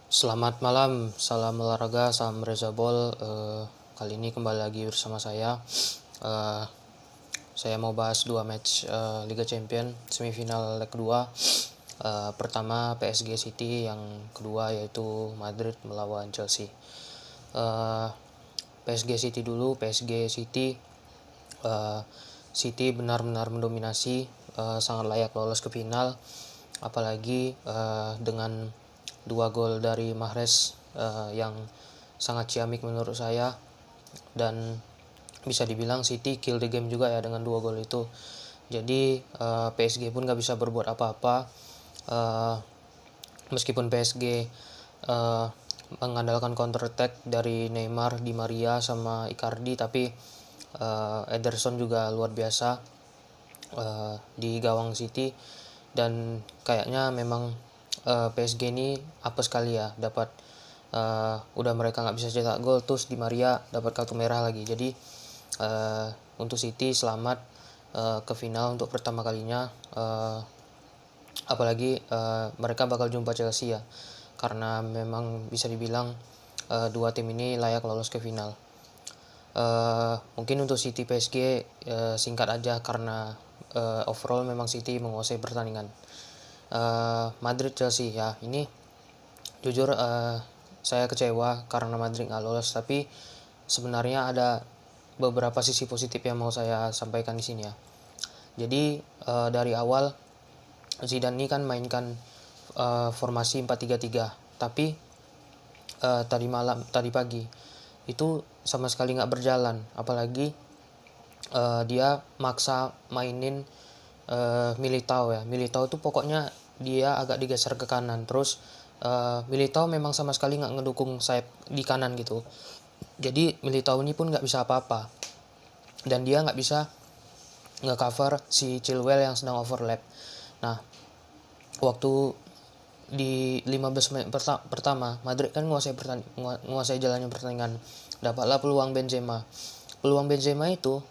Selamat malam, salam olahraga, salam Reza Ball. Kali ini kembali lagi bersama saya. Eh, saya mau bahas dua match Liga Champion semifinal leg kedua. Pertama PSG City, yang kedua yaitu Madrid melawan Chelsea. PSG City dulu. PSG City, City benar-benar mendominasi, sangat layak lolos ke final, apalagi dengan dua gol dari Mahrez yang sangat ciamik menurut saya, dan bisa dibilang City kill the game juga ya dengan dua gol itu. Jadi PSG pun gak bisa berbuat apa-apa. Meskipun PSG mengandalkan counter attack dari Neymar, Di Maria sama Icardi, tapi Ederson juga luar biasa di gawang City. Dan kayaknya memang PSG ini apa sekali ya, dapat udah mereka nggak bisa cetak gol, terus Di Maria dapat kartu merah lagi. Jadi untuk City selamat ke final untuk pertama kalinya. Apalagi mereka bakal jumpa Chelsea ya, karena memang bisa dibilang dua tim ini layak lolos ke final. Mungkin untuk City PSG singkat aja, karena overall memang City menguasai pertandingan. Madrid Chelsea ya, ini jujur saya kecewa karena Madrid nggak lolos, tapi sebenarnya ada beberapa sisi positif yang mau saya sampaikan di sini ya. Jadi dari awal Zidane ini kan mainkan formasi 4-3-3, tapi tadi pagi itu sama sekali nggak berjalan, apalagi dia maksa mainin Militao ya. Militao tuh pokoknya dia agak digeser ke kanan, terus Militao memang sama sekali nggak ngedukung sayap di kanan gitu. Jadi Militao ini pun nggak bisa apa-apa, dan dia nggak bisa nge-cover si Chilwell yang sedang overlap. Nah, waktu di 15 menit pertama Madrid kan menguasai jalannya pertandingan. Dapatlah peluang Benzema. Peluang Benzema itu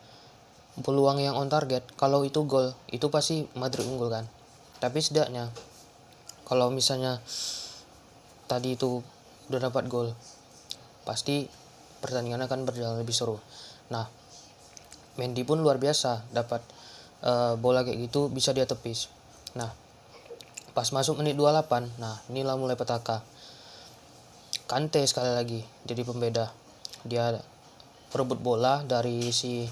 peluang yang on target. Kalau itu gol, itu pasti Madrid unggul kan. Tapi setidaknya kalau misalnya tadi itu udah dapat gol, pasti pertandingan akan berjalan lebih seru. Nah, Mendy pun luar biasa, dapat bola kayak gitu bisa dia tepis. Nah, pas masuk menit 28, nah inilah mulai petaka. Kante sekali lagi jadi pembeda. Dia perebut bola dari si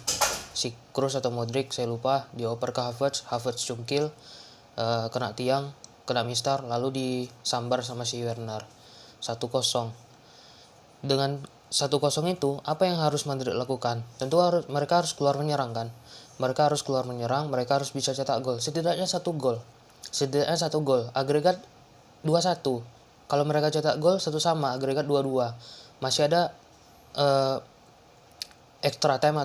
Kroos atau Modric, saya lupa, dioper ke Havertz cungkil, kena tiang, kena mistar, lalu disambar sama si Werner. 1-0. Dengan 1-0 itu, apa yang harus Madrid lakukan? Tentu mereka harus keluar menyerang kan. Mereka harus keluar menyerang, mereka harus bisa cetak gol. Setidaknya satu gol. Agregat 2-1. Kalau mereka cetak gol satu sama, agregat 2-2. Masih ada extra time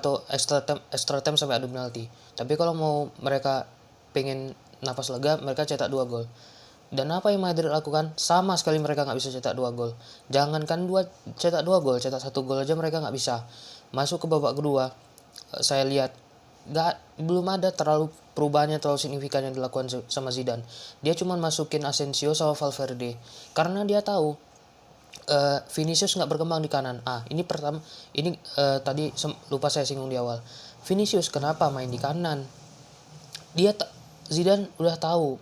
sampai adu penalti. Tapi kalau mau mereka pengen napas lega, mereka cetak 2 gol. Dan apa yang Madrid lakukan? Sama sekali mereka nggak bisa cetak 2 gol. Jangankan cetak 2 gol, cetak 1 gol aja mereka nggak bisa. Masuk ke babak kedua, saya lihat belum ada perubahannya terlalu signifikan yang dilakukan sama Zidane. Dia cuma masukin Asensio sama Valverde karena dia tahu Vinicius nggak berkembang di kanan. Ini tadi lupa saya singgung di awal. Vinicius kenapa main di kanan? Zidane udah tahu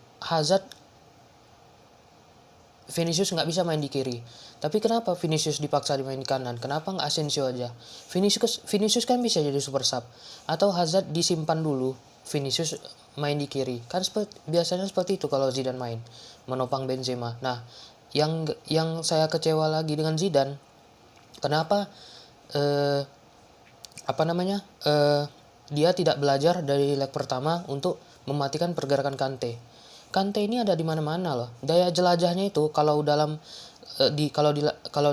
Vinicius nggak bisa main di kiri. Tapi kenapa Vinicius dipaksa dimain di kanan? Kenapa nggak Asensio aja? Vinicius kan bisa jadi super sub. Atau Hazard disimpan dulu, Vinicius main di kiri. Kan biasanya seperti itu kalau Zidane main, menopang Benzema. Nah, yang saya kecewa lagi dengan Zidane, kenapa dia tidak belajar dari leg pertama untuk mematikan pergerakan Kante. Kante ini ada di mana-mana loh. Daya jelajahnya itu kalau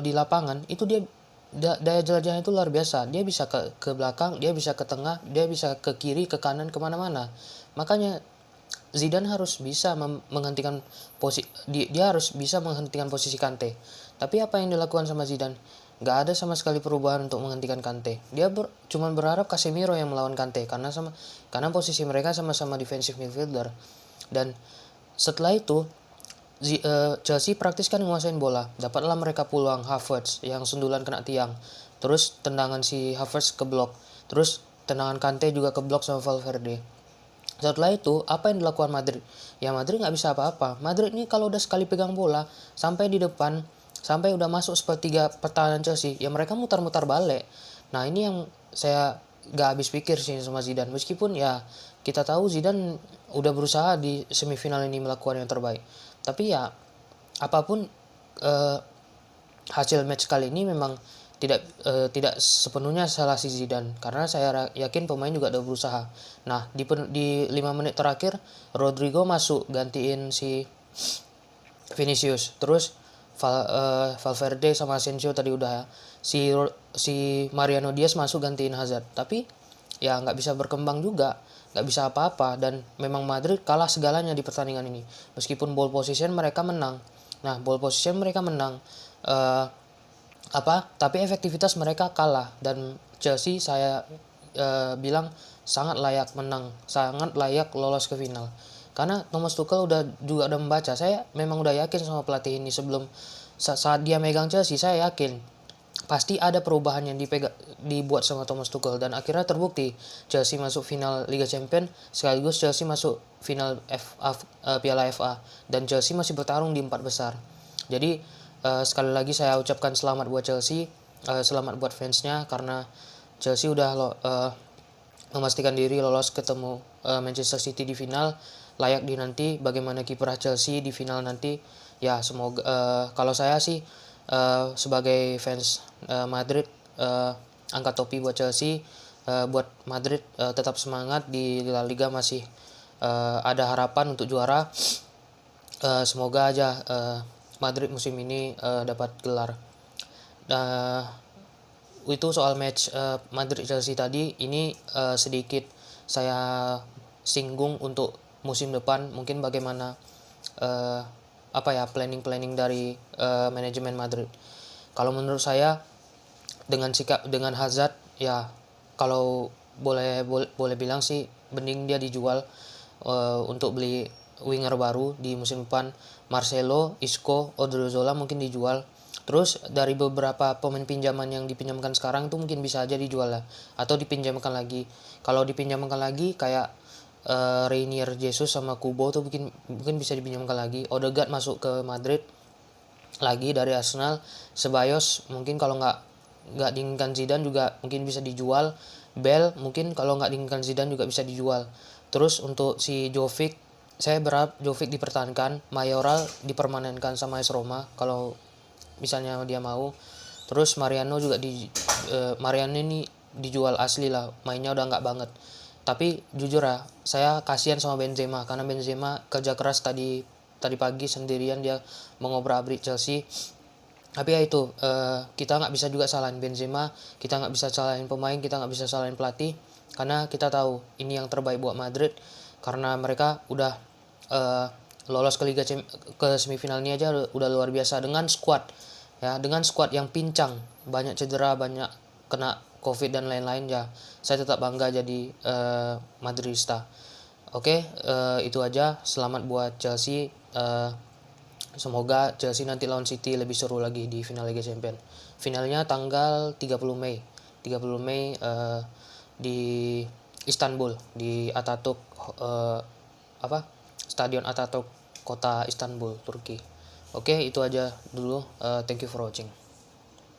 di lapangan itu daya jelajahnya itu luar biasa. Dia bisa ke belakang, dia bisa ke tengah, dia bisa ke kiri, ke kanan, kemana-mana. Makanya Zidane harus bisa menghentikan dia harus bisa menghentikan posisi Kante. Tapi apa yang dilakukan sama Zidane? Gak ada sama sekali perubahan untuk menghentikan Kante. Dia cuma berharap Casemiro yang melawan Kante karena posisi mereka sama-sama defensive midfielder. Dan setelah itu Chelsea praktis kan nguasain bola. Dapatlah mereka peluang Havertz yang sundulan kena tiang. Terus tendangan si Havertz ke blok. Terus tendangan Kante juga ke blok sama Valverde. Setelah itu, apa yang dilakukan Madrid? Ya Madrid nggak bisa apa-apa. Madrid ini kalau udah sekali pegang bola, sampai di depan, sampai udah masuk sepertiga pertahanan Chelsea, ya mereka mutar-mutar balik. Nah ini yang saya nggak habis pikir sih sama Zidane. Meskipun ya kita tahu Zidane udah berusaha di semifinal ini melakukan yang terbaik. Tapi ya apapun eh, hasil match kali ini memang tidak sepenuhnya salah si Zidane, karena saya yakin pemain juga udah berusaha. Nah, di 5 menit terakhir Rodrigo masuk gantiin si Vinicius. Terus Valverde sama Asensio tadi udah ya. Si Mariano Diaz masuk gantiin Hazard. Tapi ya nggak bisa berkembang juga, nggak bisa apa-apa, dan memang Madrid kalah segalanya di pertandingan ini. Meskipun ball position mereka menang. Nah, ball position mereka menang. Eh, tapi efektivitas mereka kalah, dan Chelsea saya bilang sangat layak menang, sangat layak lolos ke final. Karena Thomas Tuchel udah membaca. Saya memang udah yakin sama pelatih ini sebelum saat dia megang Chelsea, saya yakin pasti ada perubahan yang dibuat sama Thomas Tuchel, dan akhirnya terbukti. Chelsea masuk final Liga Champions, sekaligus Chelsea masuk final Piala FA, dan Chelsea masih bertarung di 4 besar. Jadi sekali lagi saya ucapkan selamat buat Chelsea, selamat buat fansnya, karena Chelsea udah memastikan diri lolos ketemu Manchester City di final. Layak dinanti bagaimana kiprah Chelsea di final nanti. Ya semoga kalau saya sih sebagai fans Madrid, angkat topi buat Chelsea, buat Madrid tetap semangat di La Liga, masih ada harapan untuk juara. Semoga aja Madrid musim ini dapat gelar. Itu soal match Madrid Chelsea tadi. Ini sedikit saya singgung untuk musim depan, mungkin bagaimana planning dari manajemen Madrid. Kalau menurut saya dengan Hazard, ya kalau boleh bilang sih mending dia dijual untuk beli winger baru di musim depan. Marcelo, Isco, Odriozola mungkin dijual. Terus dari beberapa pemain pinjaman yang dipinjamkan sekarang itu mungkin bisa aja dijual lah, atau dipinjamkan lagi. Kalau dipinjamkan lagi kayak Reinier Jesus sama Kubo tuh mungkin bisa dipinjamkan lagi. Odegaard masuk ke Madrid lagi dari Arsenal. Ceballos mungkin kalau nggak diinginkan Zidane juga mungkin bisa dijual. Bell mungkin kalau nggak diinginkan Zidane juga bisa dijual. Terus untuk si Jovic, saya berharap Jovic dipertahankan. Mayoral dipermanenkan sama AS Roma kalau misalnya dia mau. Terus Mariano Mariano ini dijual asli lah, mainnya udah nggak banget. Tapi jujur ya, saya kasihan sama Benzema, karena Benzema kerja keras tadi pagi sendirian dia mengobrak-abrik Chelsea. Tapi ya itu, kita nggak bisa juga salahin Benzema, kita nggak bisa salahin pemain, kita nggak bisa salahin pelatih, karena kita tahu ini yang terbaik buat Madrid, karena mereka udah lolos ke semifinal ini aja udah luar biasa dengan squad yang pincang, banyak cedera, banyak kena COVID dan lain-lain. Ya saya tetap bangga jadi Madridista. Oke, itu aja. Selamat buat Chelsea. Semoga Chelsea nanti lawan City lebih seru lagi di final Liga Champions. Finalnya tanggal 30 Mei. 30 Mei di Istanbul, di Atatürk, Stadion Atatürk, kota Istanbul, Turki. Oke, itu aja dulu. Thank you for watching.